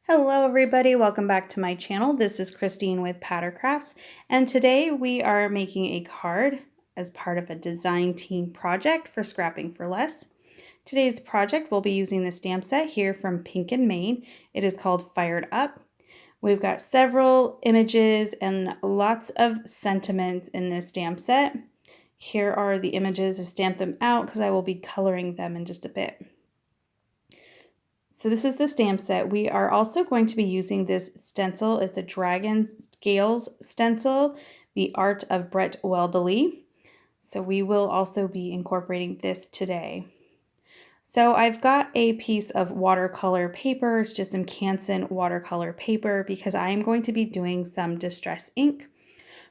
Hello everybody, welcome back to my channel. This is Christine with Pattercrafts, and today we are making a card as part of a design team project for Scrapping for Less. Today's project will be using the stamp set here from Pink and Maine. It is called Fired Up. We've got several images and lots of sentiments in this stamp set. Here are the images. I've stamped them out because I will be coloring them in just a bit. So this is the stamp set. We are also going to be using this stencil. It's a dragon scales stencil, the art of Brett Weldele. So we will also be incorporating this today. So I've got a piece of watercolor paper. It's just some Canson watercolor paper because I am going to be doing some distress ink.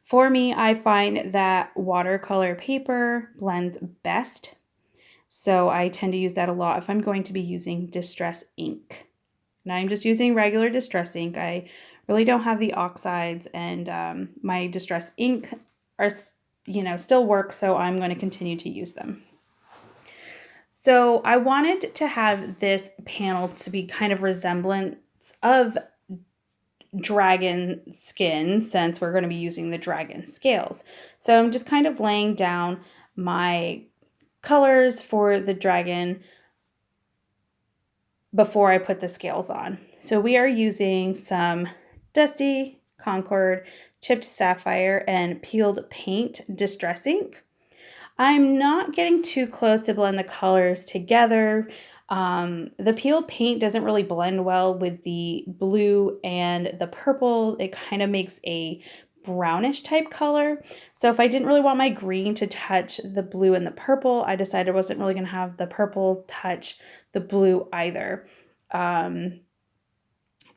For me, I find that watercolor paper blends best. So I tend to use that a lot if I'm going to be using distress ink. Now I'm just using regular distress ink. I really don't have the oxides, and my distress ink are, still work, so I'm going to continue to use them. So I wanted to have this panel to be kind of resemblance of dragon skin, since we're going to be using the dragon scales. So I'm just kind of laying down my colors for the dragon before I put the scales on. So we are using some dusty Concord chipped sapphire and peeled paint distress ink. I'm not getting too close to blend the colors together. The peeled paint doesn't really blend well with the blue and the purple. It kind of makes a brownish type color. So if I didn't really want my green to touch the blue and the purple, I decided I wasn't really going to have the purple touch the blue either. You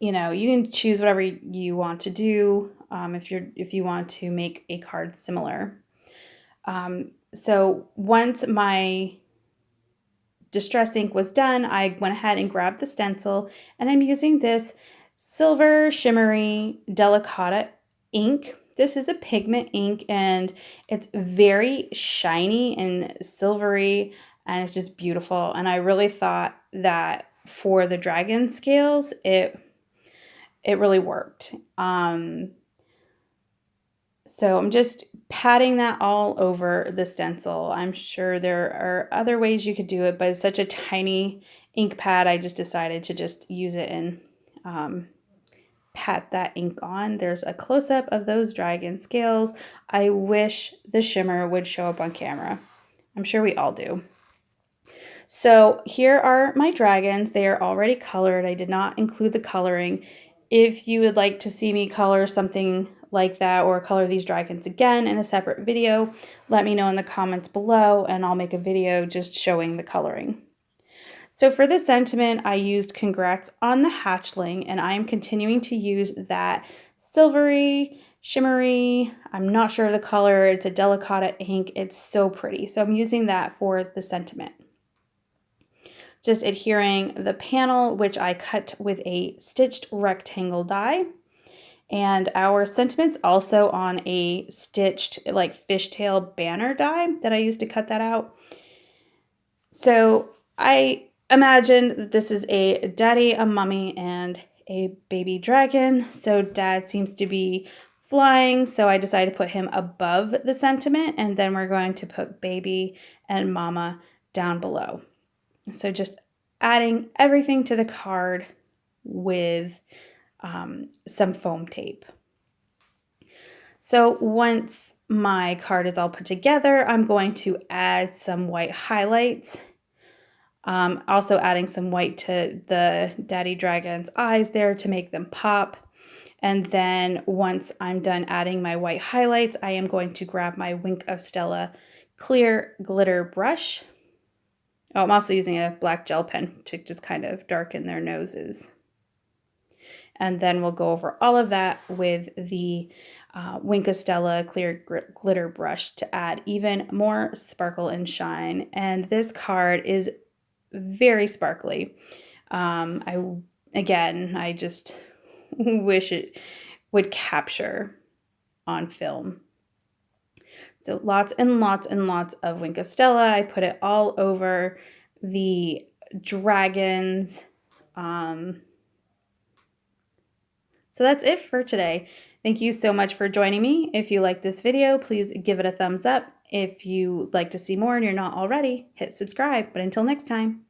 can choose whatever you want to do if you want to make a card similar. So once my distress ink was done, I went ahead and grabbed the stencil, and I'm using this silver shimmery Delicata ink. This is a pigment ink, and it's very shiny and silvery, and it's just beautiful. And I really thought that for the dragon scales, it really worked. So I'm just patting that all over the stencil. I'm sure there are other ways you could do it, but it's such a tiny ink pad, I just decided to just use it and pat that ink on. There's a close-up of those dragon scales. I wish the shimmer would show up on camera. I'm sure we all do. So here are my dragons. They are already colored. I did not include the coloring. If you would like to see me color something like that or color these dragons again in a separate video, let me know in the comments below, and I'll make a video just showing the coloring. So for this sentiment, I used Congrats on the Hatchling, and I am continuing to use that silvery, shimmery, I'm not sure of the color, it's a Delicata ink, it's so pretty. So I'm using that for the sentiment. Just adhering the panel, which I cut with a stitched rectangle die. And our sentiment's also on a stitched like fishtail banner die that I used to cut that out. So I imagine that this is a daddy, a mommy, and a baby dragon. So dad seems to be flying, so I decided to put him above the sentiment, and then we're going to put baby and mama down below. So just adding everything to the card with some foam tape. So once my card is all put together, I'm going to add some white highlights. Also adding some white to the daddy dragon's eyes there to make them pop. And then once I'm done adding my white highlights, I am going to grab my Wink of Stella clear glitter brush. Oh, I'm also using a black gel pen to just kind of darken their noses. And then we'll go over all of that with the Wink of Stella clear glitter brush to add even more sparkle and shine. And this card is very sparkly. I just wish it would capture on film. So lots and lots and lots of Wink of Stella. I put it all over the dragons. So that's it for today. Thank you so much for joining me. If you like this video, please give it a thumbs up. If you like to see more and you're not already, hit subscribe. But until next time.